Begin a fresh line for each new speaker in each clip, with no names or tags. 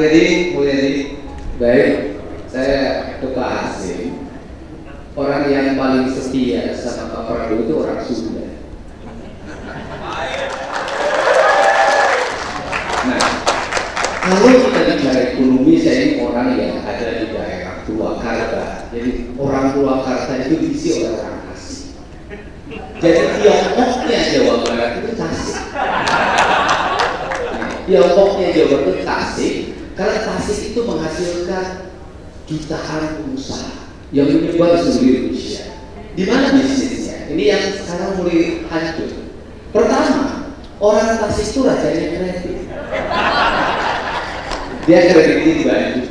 Jadi, baik, saya tukar asing. Orang yang paling setia sama Pak Prabowo itu orang Sunda. Nah, kalau kita bicara ekonomi, saya ini orang yang ada di daerah Purwakarta. Jadi orang Purwakarta itu diisi oleh orang asing. Jadi Tiongkoknya Jawa Barat itu Tasik. Tiongkoknya Jawa Barat itu Tasik. Karena Tasik itu menghasilkan jutaan pengusaha yang menyebar di seluruh Indonesia. Di mana bisnisnya? Ini yang sekarang mulai hancur. Pertama, orang Tasik itu rajanya kredit. Dia kredit baju.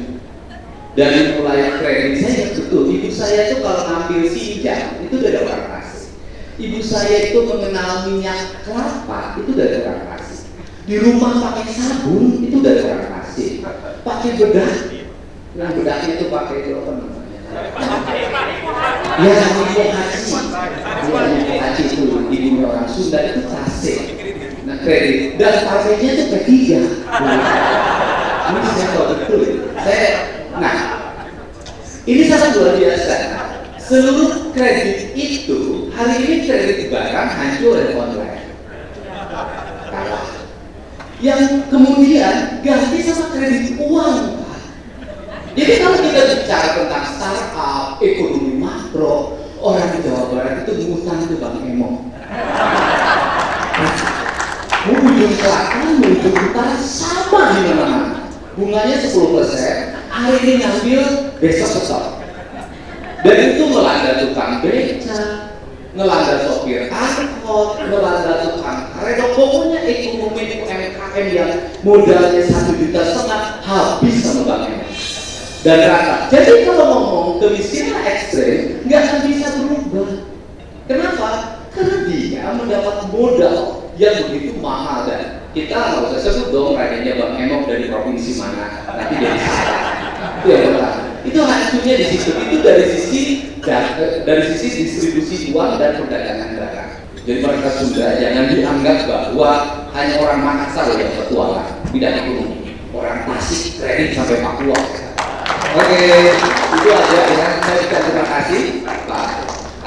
Dan mulai kredit saya betul. Ibu saya itu kalau ngambil sinjang itu dari orang Tasik. Ibu saya itu mengenal minyak kelapa itu dari orang Tasik. Di rumah pakai sabun itu dari orang Tasik. Pakai bedah. Yang bedahnya itu pakai itu apa namanya? Ya, Ibu Haji itu ibunya orang Sunda itu Tasik. Nah, kredit dan partainya itu ketiga. Ini saya tahu betul. Nah, ini sangat luar biasa. Seluruh kredit itu hari ini kredit barang hancur oleh online. Kalah. Yang kemudian ganti sama kredit uang. Jadi kalau kita bicara tentang startup, ekonomi makro, orang di Jawa Barat itu ngutang ke Bank Emo. Ujung selatan, ujung utara sama di mana-mana. Bunganya 10%, hari ini ngambil, besok stop. Dan itu melanda tukang beca, melanda sopir angkot, melanda tukang karedok. Pokoknya ekonomi UMKM yang modalnya 1,5 juta habis sama Bank Emo. Dan rata. Jadi kalau ngomong kemiskinan ekstrem nggak akan bisa berubah. Kenapa? Karena dia mendapat modal yang begitu mahal dan kita nggak usah sebut dong rakyatnya Bang Emok dari provinsi mana nanti jadi salah. Itu yang pertama. Itu hancurnya di situ. Itu dari sisi distribusi uang dan perdagangan barang. Jadi mereka Sunda jangan dianggap bahwa hanya orang Makassar yang petualang bidang ekonomi. Orang Tasik kredit sampai Papua. Oke, itu aja ya. Saya ucapkan terima kasih Pak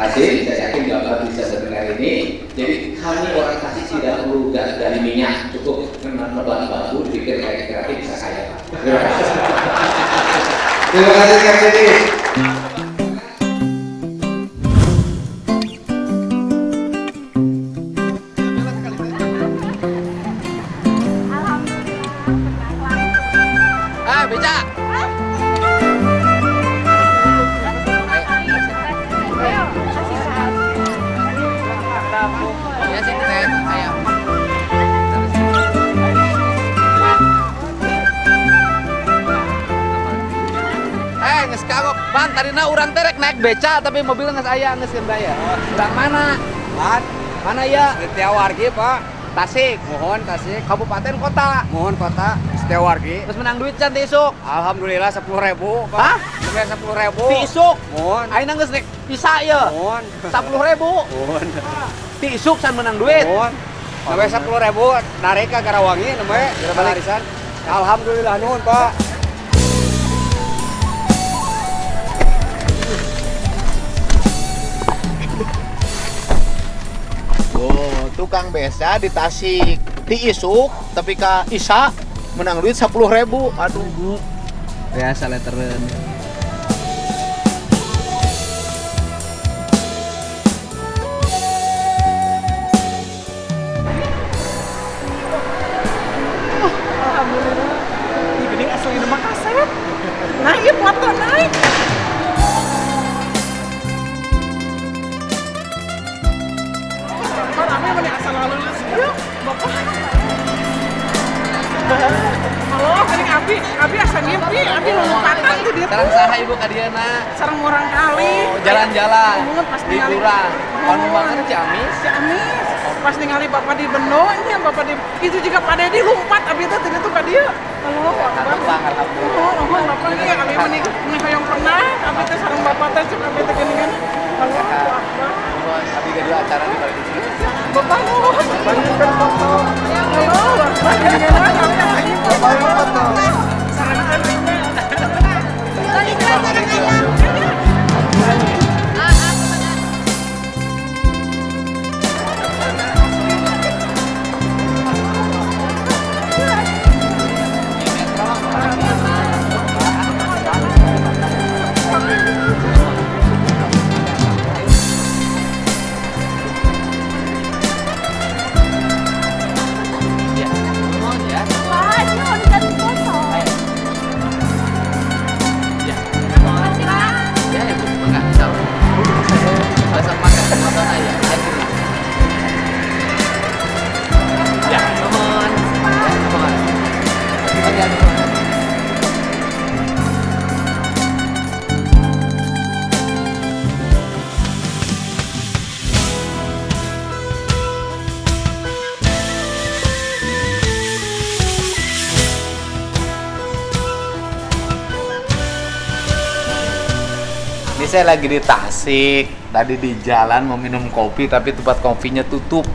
Hasim. Saya yakin Bapak bisa mendengar ini. Jadi kami orang Tasik tidak perlu gas dari minyak, cukup menelan bambu, pikir kayak kreatif bisa kaya Pak. Terima kasih. Terima kasih Kang Dedi.
Beca. Ya sih teh, ayo. Geus kagok. Pan tadina urang teh rek naik beca tapi mobilnya geus aya geus keun daya. Urang mana?
Pan,
Mana ya?
Setiawargi Pak.
Tasik.
Mohon Tasik.
Kabupaten kota.
Mohon kota Setiawargi.
Terus menang duit can teh isuk.
Alhamdulillah 10.000 Pak.
Hah?
Sampai 10.000.
Ti isuk.
Mohon.
Ayeuna geus rek bisa ya.
Mohon.
10.000.
Mohon.
Ti isuk can menang duit.
Mohon. Sampai 10.000 narik ke Garawangi namanya barisan. Alhamdulillah nuhun Pak.
Oh, tukang beca di Tasik, di isuk, tapi ka Isa menang duit 10.000. Aduh,
Biasa leteren.
Alhamdulillah. Ini gini asli nama kaset. Naik foto naik. Rame mana asal lalu yuk, Bapak. Halo, ini Abi asa ngimpi, Abi lompatan tuh dia.
Sareng saha ibu ka diana?
Sareng orang kali.
Oh, jalan-jalan.
Pas
Di
ningali
Pura. Anu banget Ciamis.
Ciamis. Pas ningali Bapak di Benonya, Bapak di itu juga Pak Dedi lompat abi teh tadi tuh ka dieu. Halo,
Bang, alhamdulillah.
Oh, Bapak ini abi meni hoyong pernah, abi teh sareng Bapak teh cek abi teh geuningan. Halo, Bapak.
Abi gede acara di balik sini.
Bapak nuhun. Halo, Bapak geuningan abi yang lagi Bapak foto. Sareng
saya lagi di Tasik. Tadi di jalan mau minum kopi tapi tempat kopinya tutup.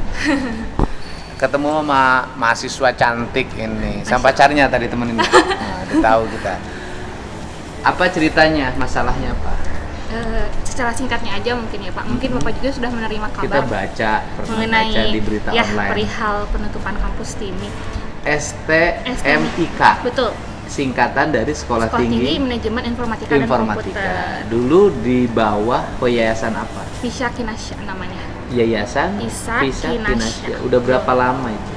Ketemu sama mahasiswa cantik ini. Sama pacarnya tadi temenin. Nah, tahu kita. Apa ceritanya? Masalahnya apa?
Secara singkatnya aja mungkin ya Pak. Mungkin Bapak juga sudah menerima
Kita
kabar
mengenai baca di berita online.
perihal penutupan kampus TIMIK.
STMIK.
Betul.
Singkatan dari Sekolah Tinggi
Manajemen Informatika dan Komputer.
Dulu di bawah yayasan apa?
Fisya Kinasya namanya.
Yayasan
Isa Kinasya.
Udah berapa lama itu?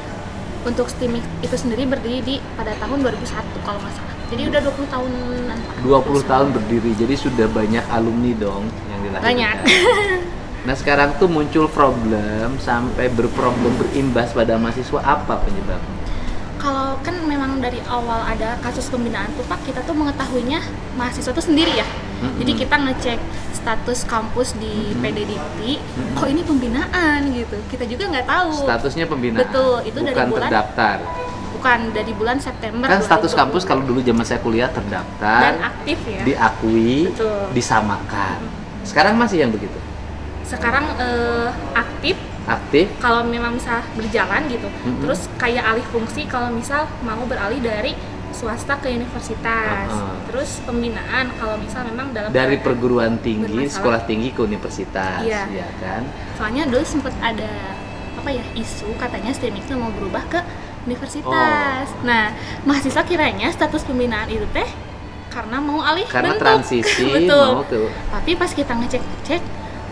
Untuk STIMIK itu sendiri berdiri pada tahun 2001 kalau nggak salah. Jadi udah 20 tahunan Pak.
20 tahun berdiri, jadi sudah banyak alumni dong yang dilahirkan.
Banyak.
Nah sekarang tuh muncul problem sampai berimbas pada mahasiswa, apa penyebabnya?
Kalau kan memang dari awal ada kasus pembinaan tuh Pak, kita tuh mengetahuinya mahasiswa tuh sendiri ya. Jadi kita ngecek status kampus di PD Dikti, kok ini pembinaan gitu. Kita juga nggak tahu.
Statusnya pembinaan.
Betul, itu
bukan
dari bulan
terdaftar.
Bukan dari bulan September.
Kan status
2020.
kampus kalau dulu zaman saya kuliah terdaftar,
dan aktif ya.
diakui,
Betul.
disamakan. Sekarang masih yang begitu?
Sekarang aktif.
Aktif?
Kalau memang bisa berjalan gitu. Terus kayak alih fungsi kalau misal mau beralih dari swasta ke universitas. Terus pembinaan kalau misal memang dalam
Dari
keadaan
perguruan tinggi,
bermasalah.
sekolah tinggi ke universitas,
Iya.
ya kan?
Soalnya dulu sempat ada isu katanya STIMIK itu mau berubah ke universitas. Nah, mahasiswa kiranya status pembinaan itu teh karena mau alih
Karena
bentuk.
transisi
Betul.
mau ke
Tapi pas kita ngecek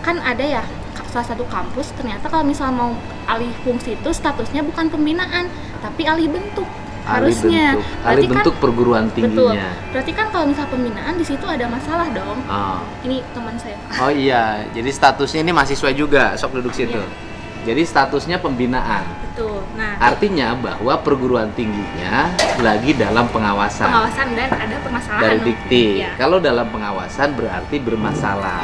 kan ada ya salah satu kampus ternyata kalau misal mau alih fungsi itu statusnya bukan pembinaan tapi alih bentuk. Harusnya.
alih
Berarti kan-
bentuk perguruan
Betul.
tingginya.
Berarti kan kalau misal pembinaan di situ ada masalah dong.
Oh.
Ini teman saya.
Oh iya, jadi statusnya ini mahasiswa juga, sok duduk situ.
Iya.
Jadi statusnya pembinaan.
Betul. Nah,
Artinya bahwa perguruan tingginya lagi dalam pengawasan
pengawasan dan ada permasalahan
dari Dikti.
Iya.
Kalau dalam pengawasan berarti bermasalah.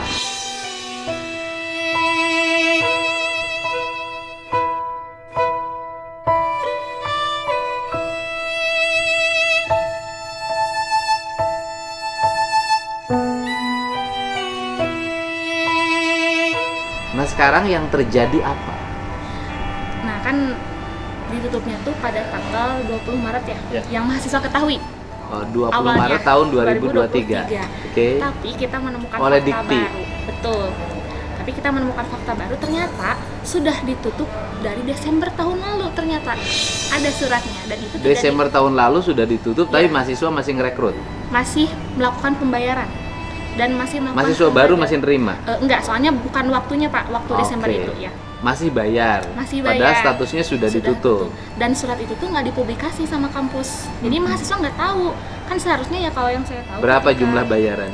Nah sekarang yang terjadi apa?
Nah, kan ditutupnya tuh pada tanggal 20 Maret ya.
Ya.
Yang mahasiswa ketahui.
Oh, 20
Awalnya,
Maret tahun 2023. Oke.
Tapi kita menemukan
Oleh
fakta
Dikti.
baru. Betul. Tapi kita menemukan fakta baru ternyata sudah ditutup dari Desember tahun lalu ternyata. Ada suratnya dan itu tidak
Desember tahun lalu sudah ditutup,
Ya.
tapi mahasiswa masih ngerekrut.
masih melakukan pembayaran dan masih melakukan
Mahasiswa baru
pembayaran.
masih nerima.
Enggak, soalnya bukan waktunya Pak, waktu Desember
Oke.
itu ya.
Masih bayar.
Masih
Padahal
bayar.
statusnya sudah ditutup.
Dan surat itu tuh nggak dipublikasi sama kampus. Jadi mahasiswa nggak tahu. Kan seharusnya ya kalau yang saya tahu.
Berapa
ketika,
jumlah bayaran?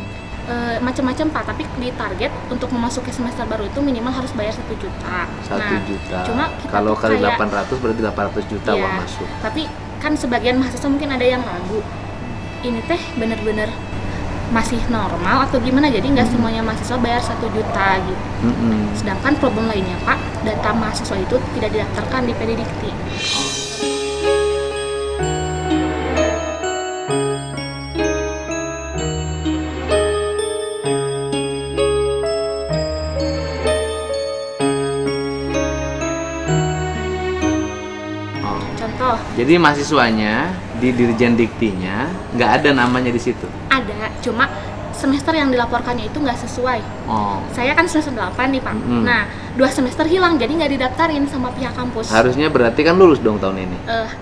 Macam-macam Pak, tapi di target untuk memasuki semester baru itu minimal harus bayar 1 juta.
1 juta.
Cuma kita
Kalau
tuh
kali
kayak,
800 berarti 800 juta
iya,
uang masuk.
Tapi kan sebagian mahasiswa mungkin ada yang ragu. Ini teh bener-bener masih normal atau gimana? Jadi nggak semuanya mahasiswa bayar 1 juta gitu. Sedangkan problem lainnya Pak, data mahasiswa itu tidak didaftarkan di PD Dikti.
Oh.
Contoh,
Jadi mahasiswanya di Dirjen Diktinya nggak ada namanya di situ.
ada, cuma semester yang dilaporkannya itu nggak sesuai.
Oh.
Saya kan semester 8 nih Pak.
Mm-mm.
Nah, 2 semester hilang, jadi nggak didaftarin sama pihak kampus.
Harusnya berarti kan lulus dong tahun ini.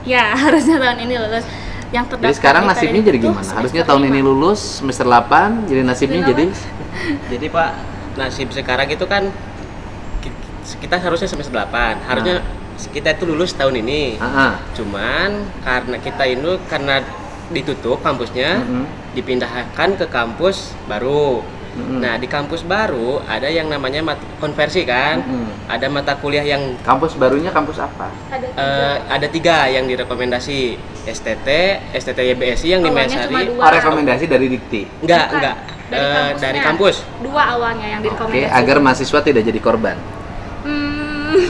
Ya, harusnya tahun ini lulus. Yang terdaftar
Jadi sekarang
di
nasibnya
PD
jadi
itu
gimana?
semester
Harusnya tahun
5.
ini lulus semester 8, jadi nasibnya jadi
Jadi Pak, nasib sekarang itu kan kita harusnya semester 8. Harusnya kita itu lulus tahun ini. Cuman karena kita ini karena ditutup kampusnya, dipindahkan ke kampus baru. Nah, di kampus baru ada yang namanya konversi kan. Ada mata kuliah yang
kampus barunya kampus apa?
ada 3 yang direkomendasi, STT, YBSI yang di
Awalnya cuma
Mesari.
2.
Rekomendasi dari Dikti.
Enggak.
Bukan.
Dari
kampusnya.
kampus.
2 awalnya yang
Oke,
direkomendasi.
agar mahasiswa tidak jadi korban.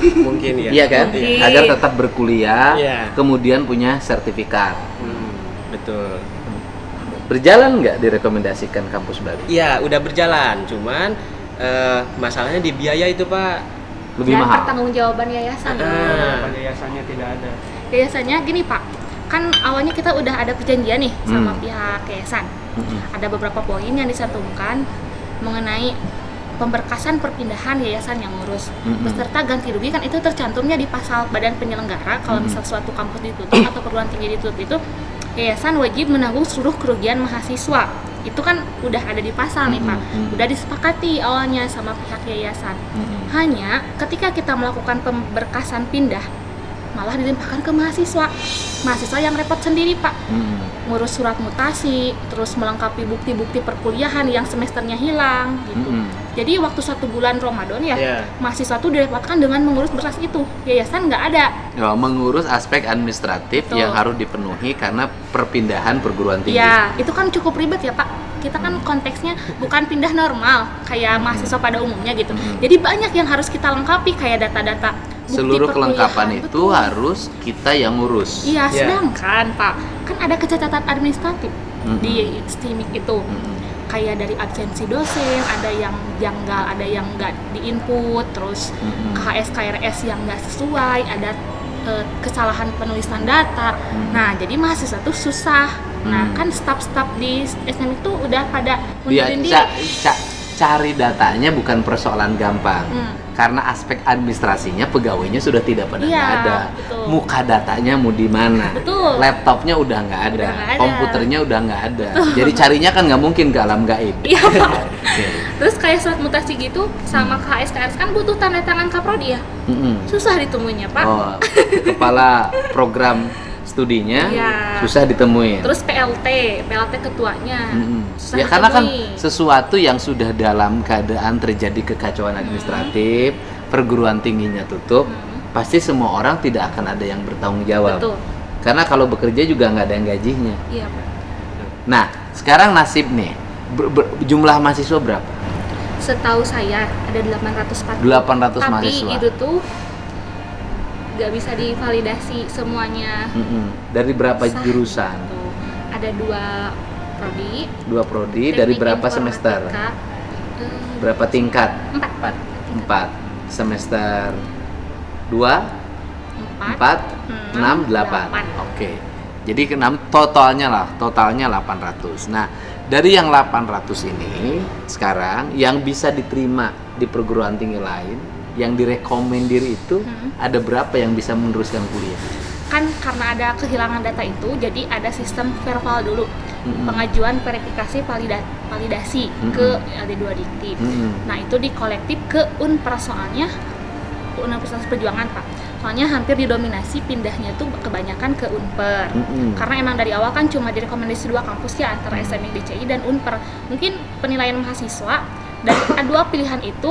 Mungkin ya.
Iya kan?
Mungkin.
Agar tetap berkuliah,
Iya.
kemudian punya sertifikat.
Betul.
Berjalan nggak direkomendasikan kampus baru?
Iya, udah berjalan. Cuman masalahnya di biaya itu, Pak.
Lebih
Dan
mahal.
pertanggungjawaban yayasan.
Yayasannya tidak ada.
Yayasannya gini Pak, kan awalnya kita udah ada perjanjian nih sama pihak yayasan. Ada beberapa poin yang dicantumkan mengenai pemberkasan perpindahan yayasan yang ngurus beserta ganti rugi, kan itu tercantumnya di pasal badan penyelenggara. Kalau misal suatu kampus ditutup atau perguruan tinggi ditutup, itu yayasan wajib menanggung seluruh kerugian mahasiswa. Itu kan udah ada di pasal nih Pak, udah disepakati awalnya sama pihak yayasan. Hanya ketika kita melakukan pemberkasan pindah, malah dilimpahkan ke mahasiswa yang repot sendiri Pak, ngurus surat mutasi, terus melengkapi bukti-bukti perkuliahan yang semesternya hilang gitu. Jadi waktu 1 bulan Ramadan ya, mahasiswa tuh direpotkan dengan mengurus berkas itu, yayasan nggak ada.
Ya, mengurus aspek administratif
Betul.
yang harus dipenuhi karena perpindahan perguruan tinggi.
Ya, itu kan cukup ribet ya Pak. Kita kan konteksnya bukan pindah normal kayak mahasiswa pada umumnya gitu. Jadi banyak yang harus kita lengkapi kayak data-data bukti
Seluruh
perkuliahan.
kelengkapan itu
Betul.
harus kita yang ngurus.
Iya, sedangkan Pak, kan ada kecacatan administratif di STIMIK itu. Kayak dari absensi dosen, ada yang janggal, ada yang nggak diinput, terus KHS KRS yang nggak sesuai, ada kesalahan penulisan data. Nah, jadi mahasiswa tuh susah. Nah, kan staf-staf di STIMIK tuh udah pada
Dia
mundurin diri.
cari datanya bukan persoalan gampang. Karena aspek administrasinya pegawainya sudah tidak pada
Iya,
nggak ada.
betul.
Muka datanya mau di mana?
Betul.
Laptopnya udah nggak ada.
Udah nggak ada.
Komputernya udah nggak ada. Jadi carinya kan nggak mungkin ke alam gaib.
Iya Pak.
Oke.
Terus kayak surat mutasi gitu sama KHS KRS kan butuh tanda tangan Kaprodi ya. Susah ditemuinya Pak.
Oh, kepala program studinya
Iya.
susah ditemuin.
Terus PLT ketuanya. Susah
Ya karena kan
ditemui.
sesuatu yang sudah dalam keadaan terjadi kekacauan administratif, perguruan tingginya tutup, pasti semua orang tidak akan ada yang bertanggung jawab.
Betul.
Karena kalau bekerja juga nggak ada yang gajinya.
Iya Pak.
Nah, sekarang nasib nih, jumlah mahasiswa berapa?
Setahu saya ada 840.
800
Tapi
mahasiswa.
itu tuh nggak bisa divalidasi semuanya.
Dari berapa
Sah.
jurusan?
Tuh. Ada 2 prodi.
2 prodi, dari
Teknik
berapa
informatika,
semester? Berapa tingkat?
4.
4 semester 2, 4, 6, 8. Oke. Jadi ke 6 totalnya 800. Nah, dari yang 800 ini sekarang yang bisa diterima di perguruan tinggi lain, yang direkomendir itu ada berapa yang bisa meneruskan kuliah?
Kan karena ada kehilangan data itu, jadi ada sistem verval dulu. Pengajuan verifikasi validasi ke LD2 Diktif. Nah, itu dikolektif ke Unpar, soalnya Universitas Perjuangan Pak. Soalnya hampir didominasi pindahnya tuh kebanyakan ke Unpar. Karena emang dari awal kan cuma direkomendasi 2 kampus ya, antara SMI DCI dan Unpar. Mungkin penilaian mahasiswa dari 2 pilihan itu,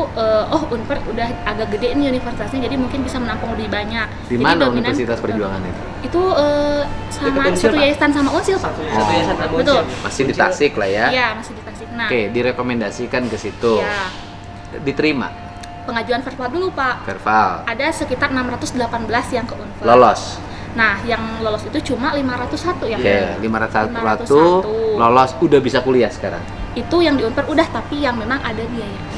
Unpar udah agak gede nih universitasnya, jadi mungkin bisa menampung lebih banyak.
Di
Jadi
mana
dominan
Universitas Perjuangan itu?
itu sama
Dekat Unsil,
satu
Pak.
yayasan sama Unsil Pak.
Satu yayasan sama
Betul.
Unsil.
Masih di Tasik lah ya.
Iya, masih di Tasik. Nah,
Oke, direkomendasikan ke situ.
iya.
Diterima
Pengajuan verval dulu Pak.
verbal.
Ada sekitar 618 yang ke Unpar.
Lolos.
Nah, yang lolos itu cuma 501 ya.
Oke, 501
501.
lolos, udah bisa kuliah sekarang.
Itu yang di Unpar udah, tapi yang memang ada biayanya.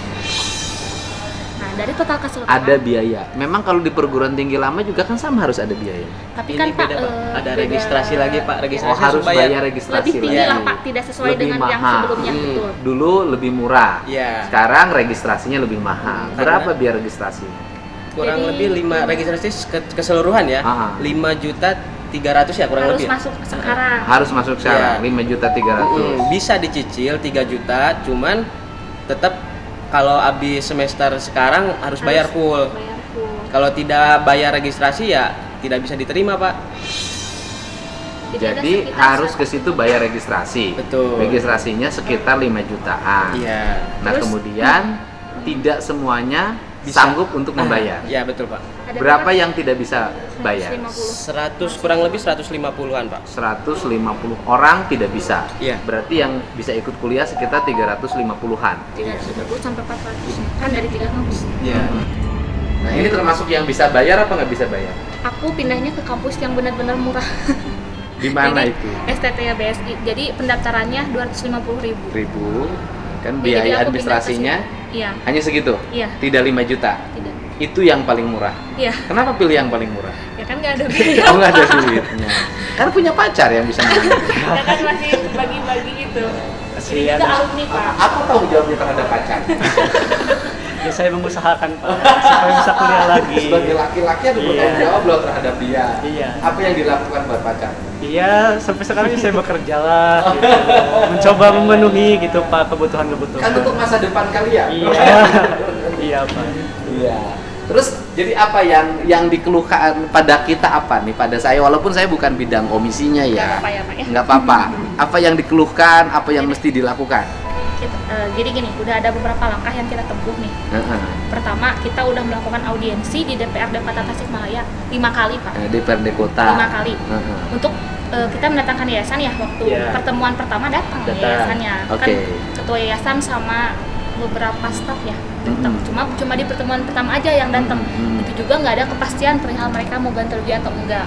Nah, dari total keseluruhan
Ada biaya. Memang kalau di perguruan tinggi lama juga kan sama harus ada biaya.
tapi
Ini
kan Pak,
beda, Pak. Ada
beda.
registrasi lagi, Pak. Registrasi
Oh, harus
bayar.
bayar registrasi
Lebih tinggi
lagi.
lah Pak, tidak sesuai
Lebih
dengan yang
mahal.
sebelumnya. Betul.
Dulu lebih murah.
Iya.
Sekarang registrasinya lebih mahal.
Karena-
Berapa biar registrasi?
Kurang
Jadi,
lebih 5 registrasi keseluruhan ya. 5.300.000 ya kurang
Harus
lebih.
masuk sekarang.
Harus masuk sekarang
Iya.
5.300.000.
Bisa dicicil 3 juta, cuman tetap kalau habis semester sekarang harus bayar full.
Bayar full.
Kalau tidak bayar registrasi ya tidak bisa diterima, Pak.
ada
Jadi
sekitar
harus ke situ bayar registrasi.
Betul.
Registrasinya sekitar 5 jutaan.
Iya.
Nah,
Terus-
kemudian tidak semuanya
Bisa.
sanggup untuk membayar.
Iya, betul, Pak.
Ada
Berapa yang tidak bisa bayar?
150.
100 kurang lebih 150-an, Pak.
150 orang tidak bisa.
Iya.
Berarti yang bisa ikut kuliah sekitar 350-an.
350 sampai 400 kan dari 3 kampus.
Iya.
Nah, ini termasuk yang bisa bayar apa nggak bisa bayar?
Aku pindahnya ke kampus yang benar-benar murah.
Di mana
Jadi,
itu?
STT BSI. Jadi pendaftarannya 250.000.
Ribu. Kan
Ya, jadi
biaya
aku pindah ke
administrasinya
situ. Iya,
hanya segitu.
iya,
Tidak 5 juta.
tidak.
Itu yang paling murah.
Iya,
Kenapa pilih yang paling murah?
ya kan nggak ada biaya.
Oh, nggak ada duitnya. Kan punya pacar yang bisa ngambil.
Ya kan masih bagi-bagi gitu. Jadi
Kasihan.
kita alumni Pak.
Apa tanggung jawabnya terhadap pacar?
Ya saya mengusahakan Pak supaya bisa kuliah lagi.
Sebagai laki-laki ada
Iya.
bertanggung jawab loh terhadap dia.
Iya.
Apa yang dilakukan buat pacar?
Iya, sampai sekarang ini saya bekerja lah gitu. Mencoba memenuhi gitu Pak kebutuhan-kebutuhan.
Kan untuk masa depan kalian.
Iya. Iya Pak.
Iya. Terus jadi apa yang dikeluhkan pada kita apa nih? Pada saya walaupun saya bukan bidang komisinya ya.
Nggak apa-apa ya, Pak, ya.
Nggak apa-apa. Apa yang dikeluhkan, apa yang mesti dilakukan?
Jadi gini, udah ada beberapa langkah yang kita tempuh nih. Pertama, kita udah melakukan audiensi di DPRD Kota Tasikmalaya 5 kali Pak.
DPRD Kota.
5 kali. Untuk kita mendatangkan yayasan ya, waktu
Iya.
pertemuan pertama datang yayasannya.
Oke.
Kan ketua yayasan sama beberapa staf ya datang. Cuma di pertemuan pertama aja yang datang. Itu juga nggak ada kepastian perihal mereka mau ganti rugi atau enggak.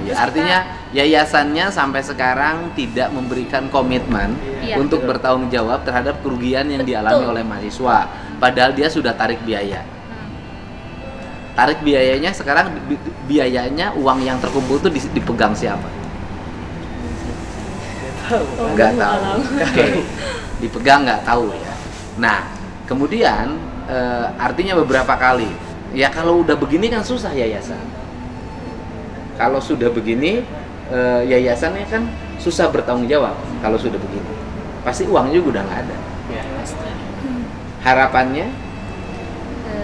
Ya,
Terus
artinya yayasannya sampai sekarang tidak memberikan komitmen
Iya.
untuk bertanggung jawab terhadap kerugian yang dialami oleh mahasiswa. Padahal dia sudah tarik biaya. Tarik biayanya sekarang biayanya uang yang terkumpul itu dipegang siapa? Nggak tahu. Oke. Dipegang nggak tahu ya. Nah, kemudian artinya beberapa kali. Ya kalau udah begini kan susah yayasan. Kalau sudah begini yayasannya kan susah bertanggung jawab. Kalau sudah begini, pasti uangnya juga udah nggak ada.
Pasti.
Harapannya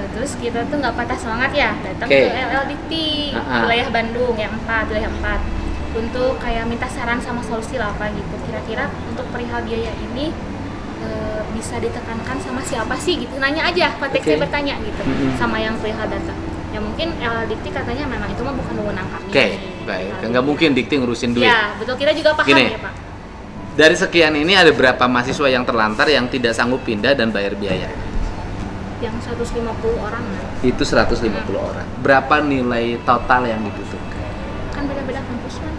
Terus kita tuh nggak patah semangat ya, datang
Oke.
ke LLDT
Ah.
wilayah Bandung yang 4, wilayah 4 untuk kayak minta saran sama solusi lah apa gitu. Kira-kira untuk perihal biaya ini bisa ditekankan sama siapa sih gitu, nanya aja, konteksnya
Oke.
bertanya gitu sama yang perihal data. Ya mungkin LLDT katanya memang itu mah bukan wewenang kami.
Oke, baik. Nggak mungkin Dikti ngurusin duit.
Ya betul, kita juga paham
Gini.
ya Pak.
Dari sekian ini ada berapa mahasiswa yang terlantar yang tidak sanggup pindah dan bayar biaya?
Yang 150 orang
Itu 150 orang. Berapa nilai total yang dibutuhkan?
kan beda-beda kampus kan.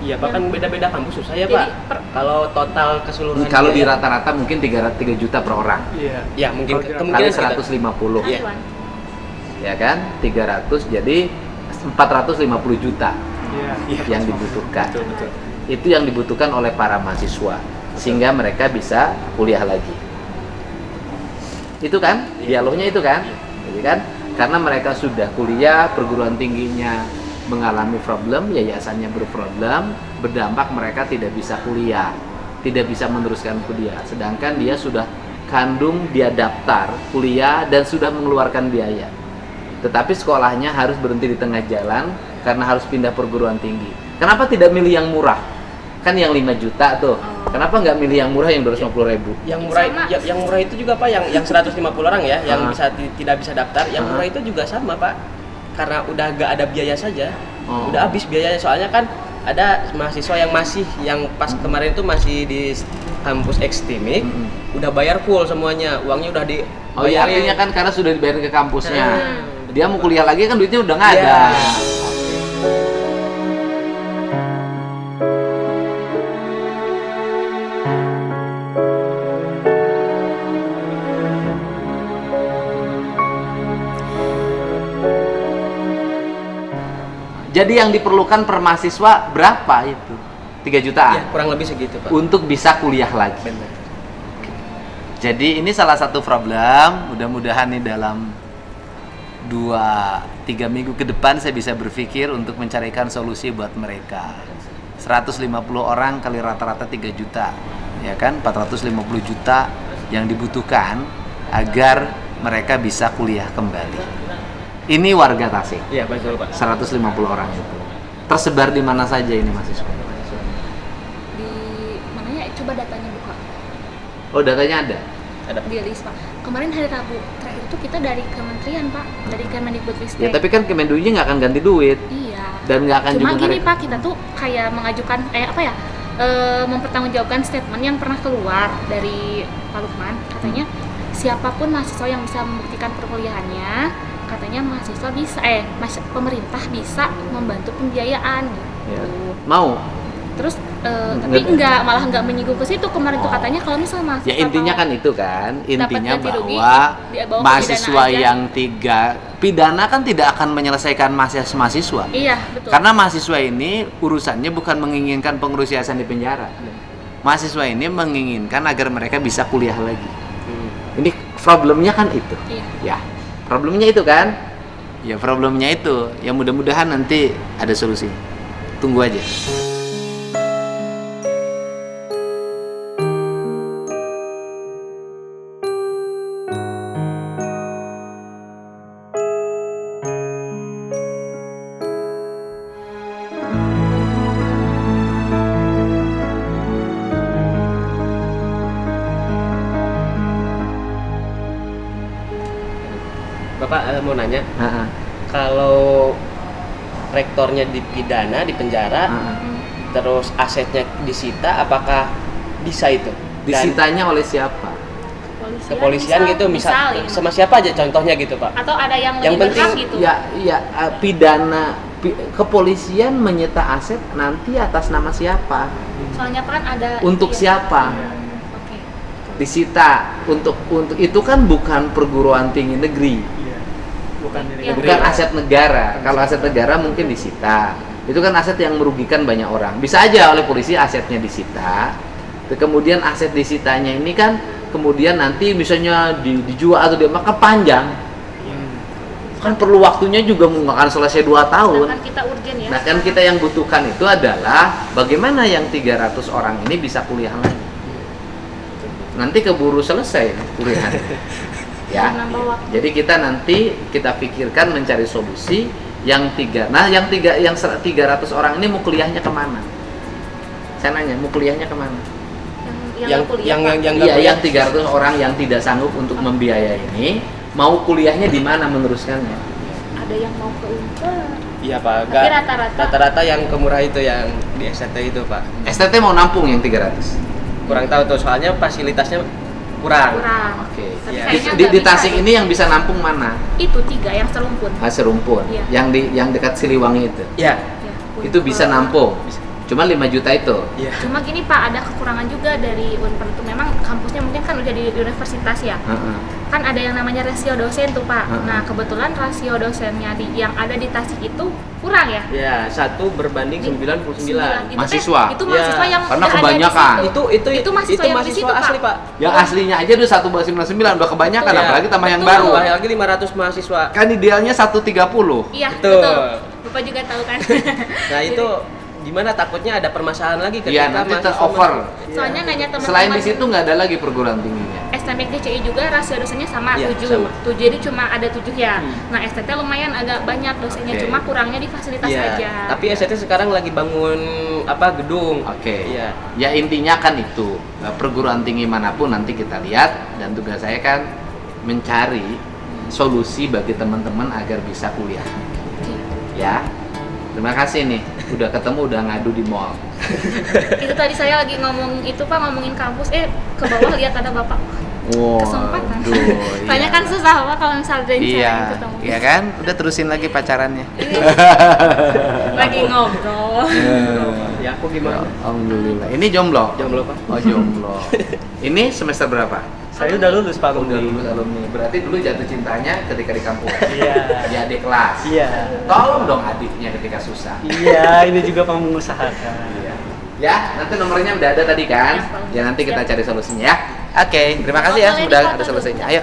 Iya Pak, kan beda-beda kampus susah ya
Jadi,
Pak. Kalau total keseluruhan
Kalau di
biaya-
rata-rata mungkin 3 juta per orang.
Iya.
ya mungkin
Kalau
Kali
kemungkinan sekitar.
150.
Iya.
Acuan.
Ya kan? 300 jadi 450 juta
Iya.
yang dibutuhkan.
Betul, betul.
Itu yang dibutuhkan oleh para mahasiswa sehingga mereka bisa kuliah lagi. Itu kan dialognya itu kan, jadi kan karena mereka sudah kuliah, perguruan tingginya mengalami problem, yayasannya berproblem, berdampak mereka tidak bisa kuliah, tidak bisa meneruskan kuliah. Sedangkan dia sudah kandung, dia daftar kuliah dan sudah mengeluarkan biaya. Tetapi sekolahnya harus berhenti di tengah jalan karena harus pindah perguruan tinggi. Kenapa tidak milih yang murah? Kan yang 5 juta tuh. Kenapa nggak milih yang murah yang 250.000?
Yang murah
Sama.
yang murah itu juga Pak, yang 150 orang ya, yang
Ah.
bisa tidak bisa daftar, yang
Ah.
murah itu juga sama Pak. Karena udah gak ada biaya saja.
Oh.
Udah habis biayanya, soalnya kan ada mahasiswa yang pas kemarin itu masih di kampus Ekstimik, udah bayar full semuanya, uangnya udah dibayarin.
Oh iya, artinya kan karena sudah dibayarin ke kampusnya. Dia mau kuliah lagi kan duitnya udah nggak
Iya.
ada. Jadi yang diperlukan per mahasiswa berapa itu? 3 jutaan
Ya, kurang lebih segitu Pak.
untuk bisa kuliah lagi.
Benar.
Jadi ini salah satu problem. Mudah-mudahan nih dalam 2-3 minggu ke depan saya bisa berpikir untuk mencarikan solusi buat mereka. 150 orang kali rata-rata 3 juta, ya kan? 450 juta yang dibutuhkan agar mereka bisa kuliah kembali. Ini warga Tasik,
Iya, betul Pak.
150 orang itu. Tersebar di mana saja ini mahasiswa?
Di mananya coba datanya buka.
Oh, datanya ada.
Di list Pak. Kemarin hari Rabu terakhir itu kita dari kementerian Pak, dari Kemendikbudristek.
Ya, tapi kan Kemendunya nggak akan ganti duit
Iya.
dan nggak akan
Cuma
juga
gini
ngerik-
Pak, kita tuh kayak mengajukan mempertanggungjawabkan statement yang pernah keluar dari Pak Lukman, katanya siapapun mahasiswa yang bisa membuktikan perkuliahannya, katanya mahasiswa bisa pemerintah bisa membantu pembiayaan gitu.
Ya. Mau?
Terus tapi malah nggak menyinggung ke situ kemarin tuh katanya kalau misalnya mahasiswa
Ya intinya
mau
kan itu kan, intinya
ganti rugi,
bahwa
dibawa ke
mahasiswa
pidana aja.
yang pidana kan tidak akan menyelesaikan mahasiswa.
Iya betul.
Karena mahasiswa ini urusannya bukan menginginkan pengurus yayasan di penjara. Mahasiswa ini menginginkan agar mereka bisa kuliah lagi. Ini problemnya kan itu.
Iya.
Ya, problemnya itu kan. Ya problemnya itu. Ya mudah-mudahan nanti ada solusi. Tunggu aja.
Bapak mau nanya,
Ha-ha.
kalau rektornya dipidana, di penjara,
Ha-ha.
terus asetnya disita, apakah bisa itu? Dan
Disitanya oleh siapa?
kepolisian gitu, misal
misalin.
sama siapa aja contohnya gitu Pak?
Atau ada yang
Yang
lebih
penting
berhak gitu.
Ya, pidana kepolisian menyita aset nanti atas nama siapa?
Soalnya kan ada
Untuk siapa?
Oke.
Disita untuk itu kan bukan perguruan tinggi negeri,
Bukan dari
Yang
bukan aset negara. Kalau aset negara mungkin disita. Itu kan aset yang merugikan banyak orang. Bisa aja oleh polisi asetnya disita. Kemudian aset disitanya ini kan kemudian nanti misalnya dijual atau maka panjang. Kan perlu waktunya juga nggak akan selesai 2 tahun.
Sedangkan kita urgen ya.
Nah kan kita yang butuhkan itu adalah bagaimana yang 300 orang ini bisa kuliah lagi. Nanti keburu selesai kuliah. Ya.
Menambah waktu.
Jadi kita nanti kita pikirkan mencari solusi yang 300 orang ini mau kuliahnya kemana? Saya nanya, mau kuliahnya kemana?
Yang
kuliah, Pak.
nggak
Iya,
kuliah.
yang 300 orang yang tidak sanggup untuk membiayai ini mau kuliahnya di mana meneruskannya?
Ada yang mau ke Unpad.
Iya Pak,
Tapi rata-rata-
rata-rata yang kemurah itu yang di STT itu Pak.
STT mau nampung yang 300.
Kurang tahu tuh, soalnya fasilitasnya kurang.
Oke.
Tapi
Iya.
kayaknya
Di
nggak bisa
Tasik
deh.
ini yang bisa nampung mana?
Itu 3 yang serumpun.
Serumpun.
Iya.
Yang dekat Siliwangi itu.
Iya.
Ya,
Itu bisa nampung. Cuma 5 juta itu.
Iya.
Cuma gini Pak, ada kekurangan juga dari Unpad itu. Memang kampusnya mungkin kan udah di universitas ya.
Heeh.
Kan ada yang namanya rasio dosen tuh Pak.
Heeh.
Nah kebetulan rasio dosennya yang ada di Tasik itu kurang ya.
Iya, 1 berbanding 99.
Itu
Mahasiswa.
Itu mahasiswa
Ya,
yang
karena
udah
kebanyakan.
ada di situ. Itu mahasiswa yang di situ, Pak.
asli Pak.
Yang aslinya aja udah 199 udah kebanyakan,
Iya.
apalagi tambah yang
Betul.
baru.
Lagi 500 mahasiswa.
Kan idealnya 130.
Iya
Betul.
betul. Bapak juga tahu kan.
Nah itu gimana, takutnya ada permasalahan lagi ketika
Iya, nanti
mahasiswa
ter-over.
Soalnya nanya teman-teman.
Selain di situ nggak ada lagi perguruan tingginya.
STMIK DCI juga rasio dosennya sama
Iya,
7.
sama.
7 jadi cuma ada 7 ya. Nah, STT lumayan agak banyak dosennya,
Oke.
cuma kurangnya di fasilitas
Iya,
aja.
tapi STT sekarang lagi bangun gedung.
Oke.
Iya.
Ya intinya kan itu. Perguruan tinggi manapun nanti kita lihat, dan tugas saya kan mencari solusi bagi teman-teman agar bisa kuliah. Ya. Terima kasih nih. Udah ketemu, udah ngadu di mall.
Itu tadi saya lagi ngomong itu Pak, ngomongin kampus, ke bawah lihat ada Bapak. Kesempatan. Soalnya kan susah Pak kalau misalnya
Iya,
saya ketemu.
iya kan? Udah terusin lagi pacarannya.
Lagi ngobrol.
Ya aku gimana?
Alhamdulillah. Ini jomblo?
Jomblo Pak.
Oh, jomblo. Ini semester berapa?
Saya udah lulus Pak.
Udah lulus alumni. Berarti dulu jatuh cintanya ketika di kampus.
Iya.
Di adik kelas.
Iya.
Tolong dong adiknya ketika susah.
Iya, ini juga mengusahakan.
Iya. Ya, nanti nomornya udah ada tadi kan? Ya nanti kita cari solusinya ya. Oke, terima kasih ya
Boleh
sudah
difoto
ada
dulu.
solusinya. Ayo.